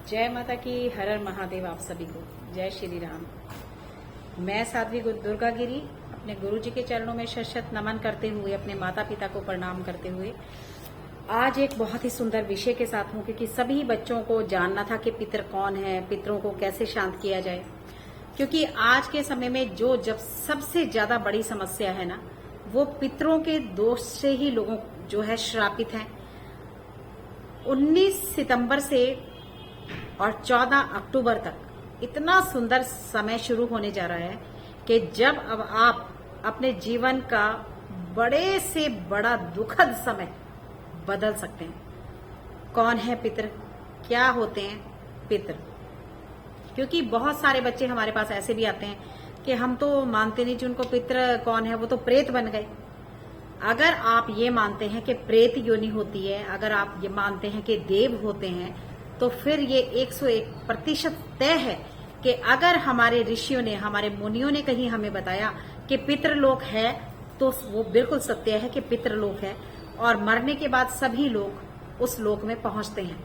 जय माता की, हर हर महादेव। आप सभी को जय श्री राम। मैं साध्वी दुर्गा गिरी अपने गुरु जी के चरणों में शत शत नमन करते हुए, अपने माता पिता को प्रणाम करते हुए आज एक बहुत ही सुंदर विषय के साथ हूँ, क्योंकि सभी बच्चों को जानना था कि पितर कौन है, पितरों को कैसे शांत किया जाए। क्योंकि आज के समय में जब सबसे ज्यादा बड़ी समस्या है ना, वो पितरों के दोष से ही लोगों जो है श्रापित हैं। 19 सितंबर से और 14 अक्टूबर तक इतना सुंदर समय शुरू होने जा रहा है कि जब अब आप अपने जीवन का बड़े से बड़ा दुखद समय बदल सकते हैं। कौन है पितर, क्या होते हैं पितर? क्योंकि बहुत सारे बच्चे हमारे पास ऐसे भी आते हैं कि हम तो मानते नहीं जी उनको पितर कौन है, वो तो प्रेत बन गए। अगर आप ये मानते हैं कि प्रेत योनि होती है, अगर आप ये मानते हैं कि देव होते हैं, तो फिर ये 101% तय है कि अगर हमारे ऋषियों ने, हमारे मुनियों ने कहीं हमें बताया कि पितृलोक है, तो वो बिल्कुल सत्य है कि पितृलोक है और मरने के बाद सभी लोग उस लोक में पहुंचते हैं।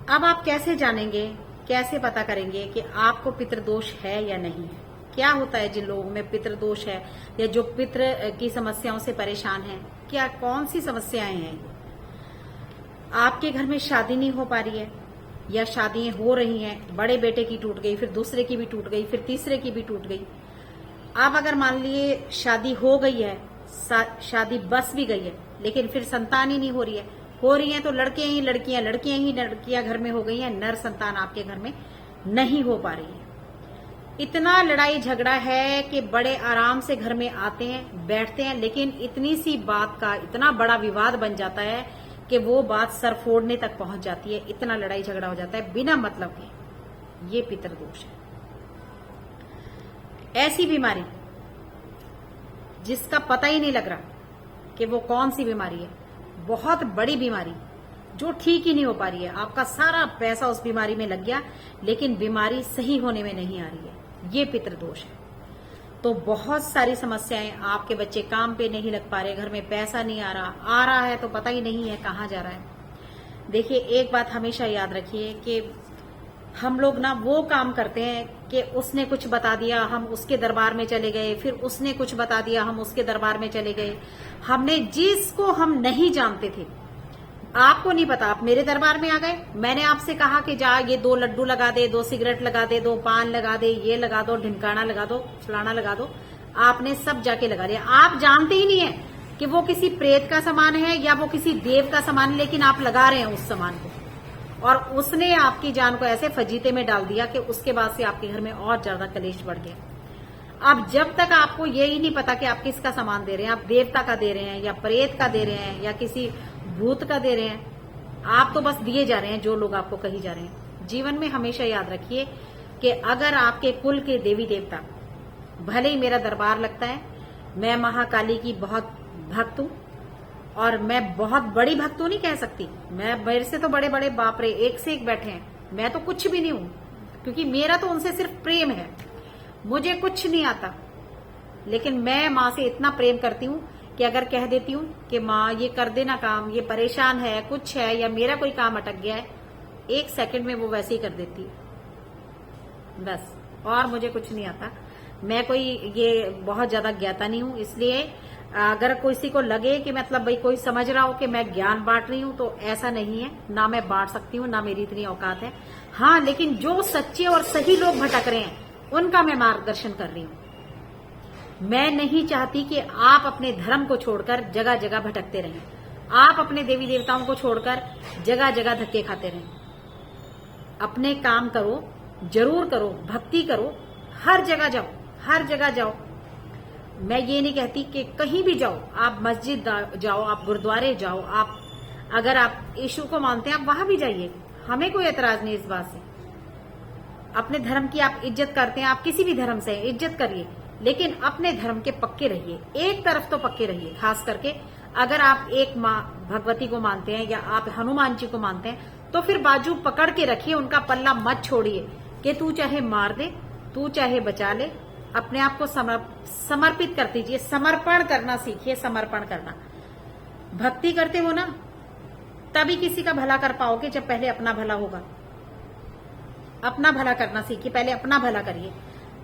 अब आप कैसे जानेंगे, कैसे पता करेंगे कि आपको पितृदोष है या नहीं है? क्या होता है जिन लोगों में पितृदोष है या जो पितृ की समस्याओं से परेशान हैं? क्या कौन सी समस्याएं हैं? आपके घर में शादी नहीं हो पा रही है या शादियां हो रही हैं, बड़े बेटे की टूट गई, फिर दूसरे की भी टूट गई, फिर तीसरे की भी टूट गई। अब अगर मान लिए शादी हो गई है, शादी बस भी गई है, लेकिन फिर संतान ही नहीं हो रही है तो लड़कियां ही लड़कियां घर में हो गई हैं, नर संतान आपके घर में नहीं हो पा रही है। इतना लड़ाई झगड़ा है कि बड़े आराम से घर में आते हैं, बैठते हैं, लेकिन इतनी सी बात का इतना बड़ा विवाद बन जाता है कि वो बात सर फोड़ने तक पहुंच जाती है। इतना लड़ाई झगड़ा हो जाता है बिना मतलब के। ये पितृदोष है। ऐसी बीमारी जिसका पता ही नहीं लग रहा कि वो कौन सी बीमारी है, बहुत बड़ी बीमारी जो ठीक ही नहीं हो पा रही है। आपका सारा पैसा उस बीमारी में लग गया, लेकिन बीमारी सही होने में नहीं आ रही है। ये पितृदोष है। तो बहुत सारी समस्याएं, आपके बच्चे काम पे नहीं लग पा रहे, घर में पैसा नहीं आ रहा है तो पता ही नहीं है कहाँ जा रहा है। देखिए, एक बात हमेशा याद रखिए कि हम लोग ना वो काम करते हैं कि उसने कुछ बता दिया, हम उसके दरबार में चले गए, फिर उसने कुछ बता दिया, हम उसके दरबार में चले गए। हमने जिसको हम नहीं जानते थे, आपको नहीं पता, आप मेरे दरबार में आ गए, मैंने आपसे कहा कि जा ये 2 लड्डू लगा दे, 2 सिगरेट लगा दे, 2 पान लगा दे, ये लगा दो, ढिमकाना लगा दो, फलाना लगा दो। आपने सब जाके लगा दिया। आप जानते ही नहीं है कि वो किसी प्रेत का सामान है या वो किसी देव का सामान है, लेकिन आप लगा रहे हैं उस सामान को, और उसने आपकी जान को ऐसे फजीते में डाल दिया कि उसके बाद से आपके घर में और ज्यादा कलेश बढ़ गया। अब जब तक आपको यही नहीं पता कि आप किसका सामान दे रहे हैं, आप देवता का दे रहे हैं या प्रेत का दे रहे हैं या किसी भूत का दे रहे हैं, आप तो बस दिए जा रहे हैं जो लोग आपको कही जा रहे हैं। जीवन में हमेशा याद रखिए कि अगर आपके कुल के देवी देवता, भले ही मेरा दरबार लगता है, मैं महाकाली की बहुत भक्त हूं, और मैं बहुत बड़ी भक्त तो नहीं कह सकती, मेरे से तो बड़े बड़े बाप रे एक से एक बैठे हैं, मैं तो कुछ भी नहीं हूं, क्योंकि मेरा तो उनसे सिर्फ प्रेम है, मुझे कुछ नहीं आता। लेकिन मैं माँ से इतना प्रेम करती हूँ कि अगर कह देती हूँ कि माँ ये कर देना काम, ये परेशान है, कुछ है, या मेरा कोई काम अटक गया है, 1 सेकंड में वो वैसे ही कर देती है बस। और मुझे कुछ नहीं आता। मैं कोई ये बहुत ज्यादा ज्ञाता नहीं हूँ, इसलिए अगर किसी को लगे कि मतलब भाई कोई समझ रहा हो कि मैं ज्ञान बांट रही हूँ, तो ऐसा नहीं है। ना मैं बांट सकती हूँ, ना मेरी इतनी औकात है। हाँ, लेकिन जो सच्चे और सही लोग भटक रहे हैं उनका मैं मार्गदर्शन कर रही हूँ। मैं नहीं चाहती कि आप अपने धर्म को छोड़कर जगह जगह भटकते रहें, आप अपने देवी देवताओं को छोड़कर जगह जगह धक्के खाते रहें। अपने काम करो, जरूर करो, भक्ति करो, हर जगह जाओ, हर जगह जाओ। मैं ये नहीं कहती कि कहीं भी जाओ, आप मस्जिद जाओ, आप गुरुद्वारे जाओ, आप अगर आप यीशु को मानते हैं आप वहां भी जाइए, हमें कोई एतराज नहीं इस बात से। अपने धर्म की आप इज्जत करते हैं, आप किसी भी धर्म से इज्जत करिए, लेकिन अपने धर्म के पक्के रहिए, एक तरफ तो पक्के रहिए। खास करके अगर आप एक माँ भगवती को मानते हैं या आप हनुमान जी को मानते हैं, तो फिर बाजू पकड़ के रखिए, उनका पल्ला मत छोड़िए कि तू चाहे मार दे, तू चाहे बचा ले। अपने आप को समर्पित कर दीजिए, समर्पण करना सीखिए, समर्पण करना। भक्ति करते हो ना, तभी किसी का भला कर पाओगे जब पहले अपना भला होगा। अपना भला करना सीखिए, पहले अपना भला करिए।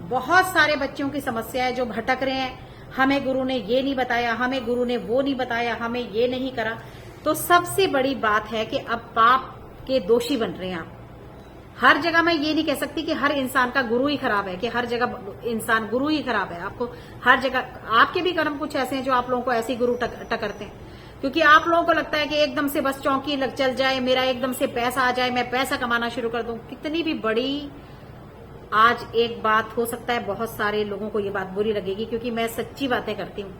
बहुत सारे बच्चों की समस्या है जो भटक रहे हैं, हमें गुरु ने ये नहीं बताया, हमें गुरु ने वो नहीं बताया, हमें ये नहीं करा। तो सबसे बड़ी बात है कि अब पाप के दोषी बन रहे हैं आप। हर जगह मैं ये नहीं कह सकती कि हर इंसान का गुरु ही खराब है, कि हर जगह इंसान गुरु ही खराब है। आपको हर जगह आपके भी कर्म कुछ ऐसे हैं जो आप लोगों को ऐसे गुरु टकरते हैं, क्योंकि आप लोगों को लगता है कि एकदम से बस चौकी लग चल जाए, मेरा एकदम से पैसा आ जाए, मैं पैसा कमाना शुरू कर दूं। कितनी भी बड़ी आज एक बात हो सकता है बहुत सारे लोगों को ये बात बुरी लगेगी, क्योंकि मैं सच्ची बातें करती हूँ।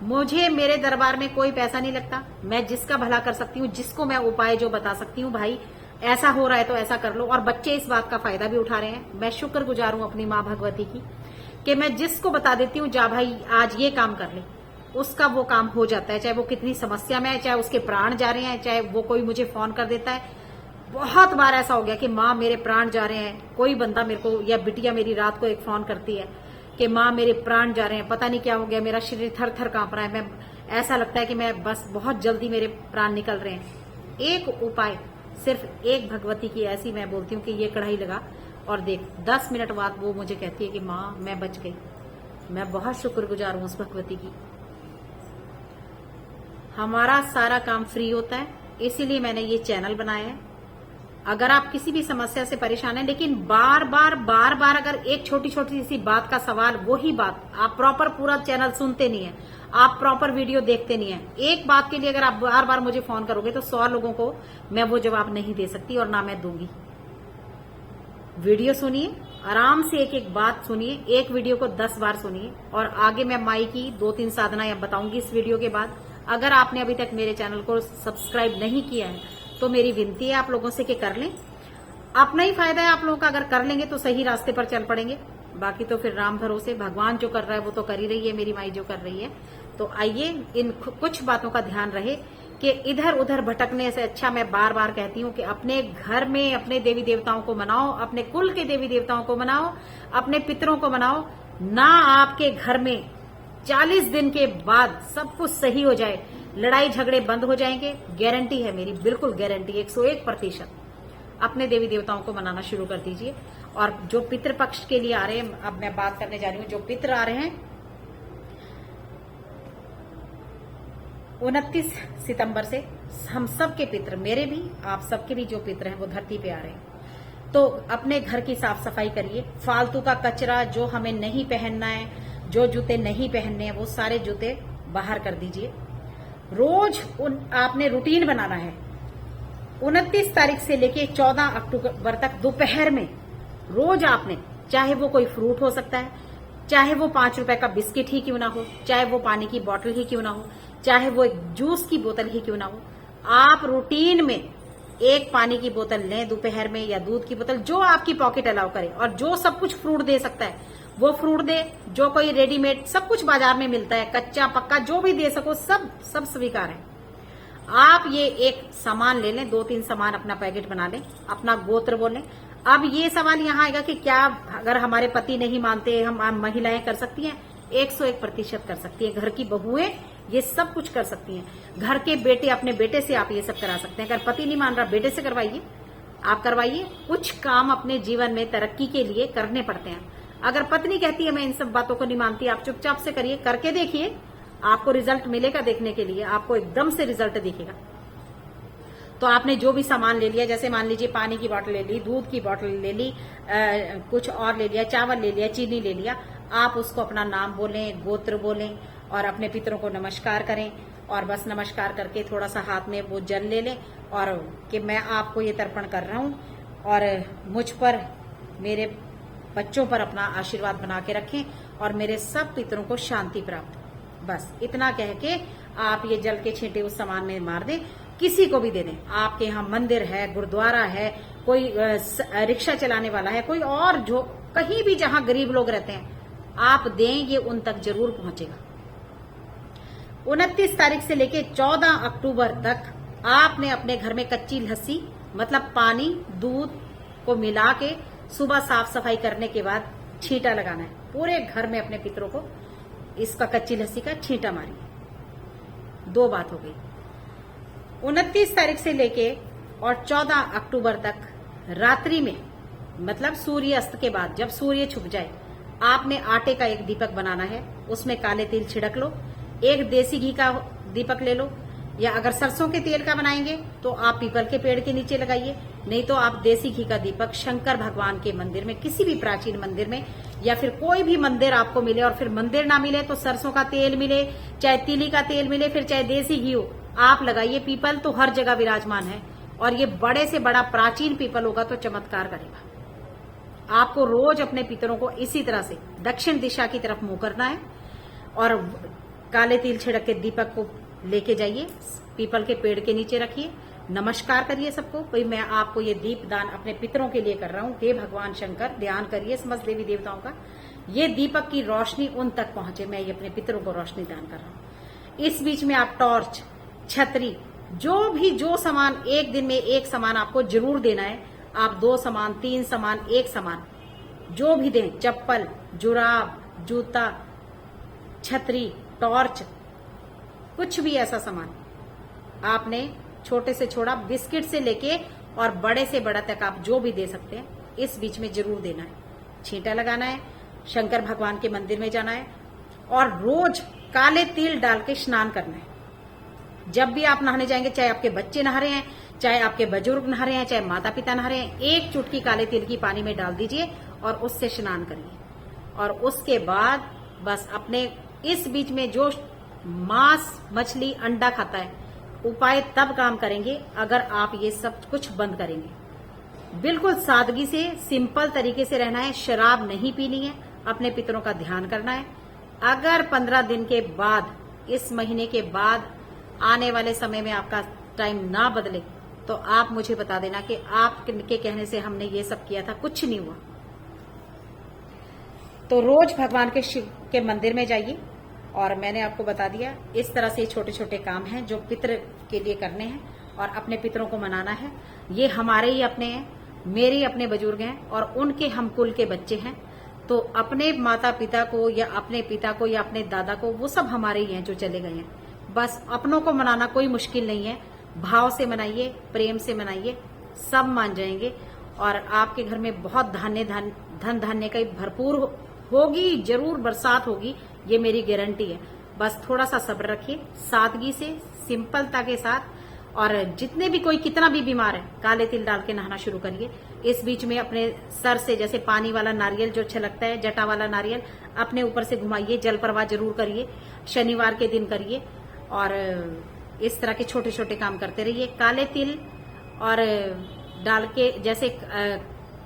मुझे मेरे दरबार में कोई पैसा नहीं लगता। मैं जिसका भला कर सकती हूँ, जिसको मैं उपाय जो बता सकती हूँ, भाई ऐसा हो रहा है तो ऐसा कर लो। और बच्चे इस बात का फायदा भी उठा रहे हैं। मैं शुक्रगुजार हूं अपनी माँ भगवती की कि मैं जिसको बता देती हूँ, जा भाई आज ये काम कर ले, उसका वो काम हो जाता है। चाहे वो कितनी समस्या में है, चाहे उसके प्राण जा रहे हैं, चाहे वो कोई मुझे फोन कर देता है। बहुत बार ऐसा हो गया कि माँ मेरे प्राण जा रहे हैं, कोई बंदा मेरे को या बिटिया मेरी रात को एक फोन करती है कि माँ मेरे प्राण जा रहे हैं, पता नहीं क्या हो गया, मेरा शरीर थर थर कांप रहा है, मैं ऐसा लगता है कि मैं बस बहुत जल्दी मेरे प्राण निकल रहे हैं। एक उपाय, सिर्फ एक भगवती की ऐसी मैं बोलती हूँ कि ये कढ़ाई लगा और देख, 10 मिनट बाद वो मुझे कहती है कि माँ मैं बच गई। मैं बहुत शुक्रगुजार हूं उस भगवती की। हमारा सारा काम फ्री होता है, इसीलिए मैंने ये चैनल बनाया है। अगर आप किसी भी समस्या से परेशान हैं, लेकिन बार बार अगर एक छोटी छोटी सी बात का सवाल, वही बात आप प्रॉपर पूरा चैनल सुनते नहीं है, आप प्रॉपर वीडियो देखते नहीं है, एक बात के लिए अगर आप बार बार मुझे फोन करोगे तो 100 लोगों को मैं वो जवाब नहीं दे सकती और ना मैं दूंगी। वीडियो सुनिए, आराम से एक एक बात सुनिए, एक वीडियो को 10 बार सुनिए। और आगे मैं माई की 2-3 साधनाएं बताऊंगी इस वीडियो के बाद। अगर आपने अभी तक मेरे चैनल को सब्सक्राइब नहीं किया है तो मेरी विनती है आप लोगों से कि कर लें। अपना ही फायदा है आप लोगों का, अगर कर लेंगे तो सही रास्ते पर चल पड़ेंगे। बाकी तो फिर राम भरोसे, भगवान जो कर रहा है वो तो कर ही रही है, मेरी माई जो कर रही है। तो आइए, इन कुछ बातों का ध्यान रहे कि इधर उधर भटकने से अच्छा मैं बार बार कहती हूँ कि अपने घर में अपने देवी देवताओं को मनाओ, अपने कुल के देवी देवताओं को मनाओ, अपने पितरों को मनाओ। ना आपके घर में 40 दिन के बाद सब कुछ सही हो जाए, लड़ाई झगड़े बंद हो जाएंगे, गारंटी है मेरी, बिल्कुल गारंटी, 101%। अपने देवी देवताओं को मनाना शुरू कर दीजिए। और जो पितृ पक्ष के लिए आ रहे हैं, अब मैं बात करने जा रही हूँ, जो पितृ आ रहे हैं 29 सितंबर से, हम सबके पितृ, मेरे भी आप सबके भी जो पितृ हैं वो धरती पे आ रहे हैं। तो अपने घर की साफ सफाई करिए। फालतू का कचरा, जो हमें नहीं पहनना है, जो जूते नहीं पहनने हैं, वो सारे जूते बाहर कर दीजिए। रोज आपने रूटीन बनाना है। 29 तारीख से लेके 14 अक्टूबर तक दोपहर में रोज आपने, चाहे वो कोई फ्रूट हो सकता है, चाहे वो 5 रुपए का बिस्किट ही क्यों ना हो, चाहे वो पानी की बोतल ही क्यों ना हो, चाहे वो एक जूस की बोतल ही क्यों ना हो, आप रूटीन में एक पानी की बोतल लें दोपहर में, या दूध की बोतल, जो आपकी पॉकेट अलाउ करे। और जो सब कुछ फ्रूट दे सकता है वो फ्रूट दे, जो कोई रेडीमेड सब कुछ बाजार में मिलता है, कच्चा पक्का जो भी दे सको, सब स्वीकार है। आप ये एक सामान ले लें, 2-3 सामान अपना पैकेट बना लें, अपना गोत्र बोलें। अब ये सवाल यहाँ आएगा कि क्या अगर हमारे पति नहीं मानते, हम महिलाएं कर सकती हैं? 101% कर सकती है। घर की बहुएं ये सब कुछ कर सकती हैं। घर के बेटे, अपने बेटे से आप ये सब करा सकते हैं। अगर पति नहीं मान रहा, बेटे से करवाइए, आप करवाइए। कुछ काम अपने जीवन में तरक्की के लिए करने पड़ते हैं। अगर पत्नी कहती है मैं इन सब बातों को नहीं मानती, आप चुपचाप से करिए, करके देखिए, आपको रिजल्ट मिलेगा। देखने के लिए आपको एकदम से रिजल्ट दिखेगा। तो आपने जो भी सामान ले लिया, जैसे मान लीजिए पानी की बोतल ले ली, दूध की बोतल ले ली, कुछ और ले लिया, चावल ले लिया, चीनी ले लिया, आप उसको अपना नाम बोलें, गोत्र बोलें और अपने पितरों को नमस्कार करें। और बस नमस्कार करके थोड़ा सा हाथ में वो जल ले लें और कि मैं आपको ये तर्पण कर रहा हूं और मुझ पर, मेरे बच्चों पर अपना आशीर्वाद बना के रखें और मेरे सब पितरों को शांति प्राप्त। बस इतना कह के आप ये जल के छींटे उस सामान में मार दें, किसी को भी दे दें। आपके यहाँ मंदिर है, गुरुद्वारा है, कोई रिक्शा चलाने वाला है, कोई और जो कहीं भी जहां गरीब लोग रहते हैं, आप दें, ये उन तक जरूर पहुंचेगा। 29 तारीख से लेके 14 अक्टूबर तक आपने अपने घर में कच्ची लस्सी, मतलब पानी दूध को मिला के सुबह साफ सफाई करने के बाद छींटा लगाना है पूरे घर में। अपने पितरों को इसका कच्ची लस्सी का छींटा मारिए। 2 बात हो गई। 29 तारीख से लेके और 14 अक्टूबर तक रात्रि में, मतलब सूर्य अस्त के बाद जब सूर्य छुप जाए, आपने आटे का एक दीपक बनाना है। उसमें काले तिल छिड़क लो, एक देसी घी का दीपक ले लो, या अगर सरसों के तेल का बनाएंगे तो आप पीपल के पेड़ के नीचे लगाइए, नहीं तो आप देसी घी का दीपक शंकर भगवान के मंदिर में, किसी भी प्राचीन मंदिर में, या फिर कोई भी मंदिर आपको मिले, और फिर मंदिर ना मिले तो सरसों का तेल मिले, चाहे तिली का तेल मिले, फिर चाहे देसी घी हो, आप लगाइए। पीपल तो हर जगह विराजमान है, और ये बड़े से बड़ा प्राचीन पीपल होगा तो चमत्कार करेगा। आपको रोज अपने पितरों को इसी तरह से दक्षिण दिशा की तरफ मुंह करना है, और काले तिल छिड़क के दीपक को लेके जाइए, पीपल के पेड़ के नीचे रखिए, नमस्कार करिए सबको, भाई मैं आपको ये दीप दान अपने पितरों के लिए कर रहा हूँ, हे भगवान शंकर, ध्यान करिए समस्त देवी देवताओं का, ये दीपक की रोशनी उन तक पहुंचे, मैं ये अपने पितरों को रोशनी दान कर रहा हूँ। इस बीच में आप टॉर्च, छतरी, जो सामान, एक दिन में एक सामान आपको जरूर देना है। आप 2 सामान, 3 सामान, 1 सामान जो भी दें, चप्पल, जुराब, जूता, छतरी, टॉर्च, कुछ भी ऐसा सामान आपने छोटे से छोटा, बिस्किट से लेके और बड़े से बड़ा तक आप जो भी दे सकते हैं, इस बीच में जरूर देना है। छींटा लगाना है, शंकर भगवान के मंदिर में जाना है, और रोज काले तिल डाल के स्नान करना है। जब भी आप नहाने जाएंगे, चाहे आपके बच्चे नहा रहे हैं, चाहे आपके बुजुर्ग नहा रहे हैं, चाहे माता पिता नहा रहे हैं, एक चुटकी काले तिल की पानी में डाल दीजिए और उससे स्नान करिए। और उसके बाद बस अपने, इस बीच में जो मांस, मछली, अंडा खाता है, उपाय तब काम करेंगे अगर आप ये सब कुछ बंद करेंगे। बिल्कुल सादगी से, सिंपल तरीके से रहना है, शराब नहीं पीनी है, अपने पितरों का ध्यान करना है। अगर 15 दिन के बाद, इस महीने के बाद, आने वाले समय में आपका टाइम ना बदले तो आप मुझे बता देना कि आपके कहने से हमने ये सब किया था, कुछ नहीं हुआ। तो रोज भगवान के शिव के मंदिर में जाइए, और मैंने आपको बता दिया, इस तरह से छोटे छोटे काम हैं जो पितर के लिए करने हैं और अपने पितरों को मनाना है। ये हमारे ही अपने हैं, मेरे ही अपने बुजुर्ग हैं, और उनके हम कुल के बच्चे हैं। तो अपने माता पिता को, या अपने पिता को, या अपने दादा को, वो सब हमारे ही हैं जो चले गए हैं। बस अपनों को मनाना कोई मुश्किल नहीं है, भाव से मनाइए, प्रेम से मनाइए, सब मान जाएंगे। और आपके घर में बहुत धन धान्य का भरपूर होगी, जरूर बरसात होगी, ये मेरी गारंटी है। बस थोड़ा सा सब्र रखिए, सादगी से, सिंपलता के साथ। और जितने भी, कोई कितना भी बीमार है, काले तिल डाल के नहाना शुरू करिए। इस बीच में अपने सर से, जैसे पानी वाला नारियल जो छलकता है, जटा वाला नारियल, अपने ऊपर से घुमाइए, जल प्रवाह जरूर करिए, शनिवार के दिन करिए। और इस तरह के छोटे छोटे काम करते रहिए। काले तिल और डाल के, जैसे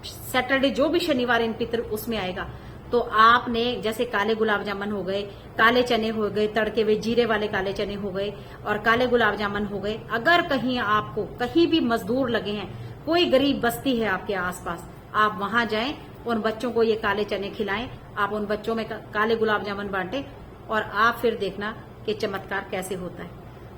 सैटरडे जो भी शनिवार इन पितर उसमें आएगा, तो आपने जैसे काले गुलाब जामुन हो गए, काले चने हो गए, तड़के हुए जीरे वाले काले चने हो गए, और काले गुलाब जामुन हो गए। अगर कहीं आपको कहीं भी मजदूर लगे हैं, कोई गरीब बस्ती है आपके आसपास, आप वहां जाएं, उन बच्चों को ये काले चने खिलाएं, आप उन बच्चों में काले गुलाब जामुन बांटें, और आप फिर देखना कि चमत्कार कैसे होता है।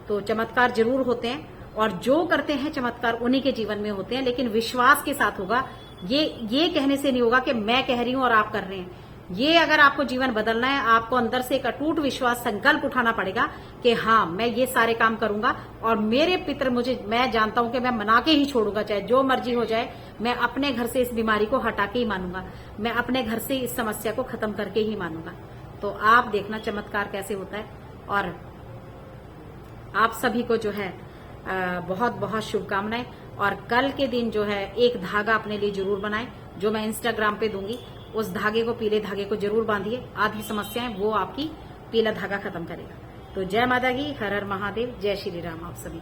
तो चमत्कार जरूर होते हैं, और जो करते हैं चमत्कार उन्हीं के जीवन में होते हैं, लेकिन विश्वास के साथ होगा। ये कहने से नहीं होगा कि मैं कह रही हूं और आप कर रहे हैं। ये अगर आपको जीवन बदलना है, आपको अंदर से एक अटूट विश्वास, संकल्प उठाना पड़ेगा कि हाँ, मैं ये सारे काम करूंगा, और मेरे पितर, मैं जानता हूं कि मैं मना के ही छोड़ूंगा, चाहे जो मर्जी हो जाए। मैं अपने घर से इस बीमारी को हटा के ही मानूंगा, मैं अपने घर से इस समस्या को खत्म करके ही मानूंगा। तो आप देखना चमत्कार कैसे होता है। और आप सभी को जो है बहुत बहुत शुभकामनाएं। और कल के दिन जो है एक धागा अपने लिए जरूर बनाएं, जो मैं इंस्टाग्राम पे दूंगी। उस धागे को, पीले धागे को जरूर बांधिए। आधी समस्याएं वो आपकी पीला धागा खत्म करेगा। तो जय माता की, हर हर महादेव, जय श्री राम आप सभी।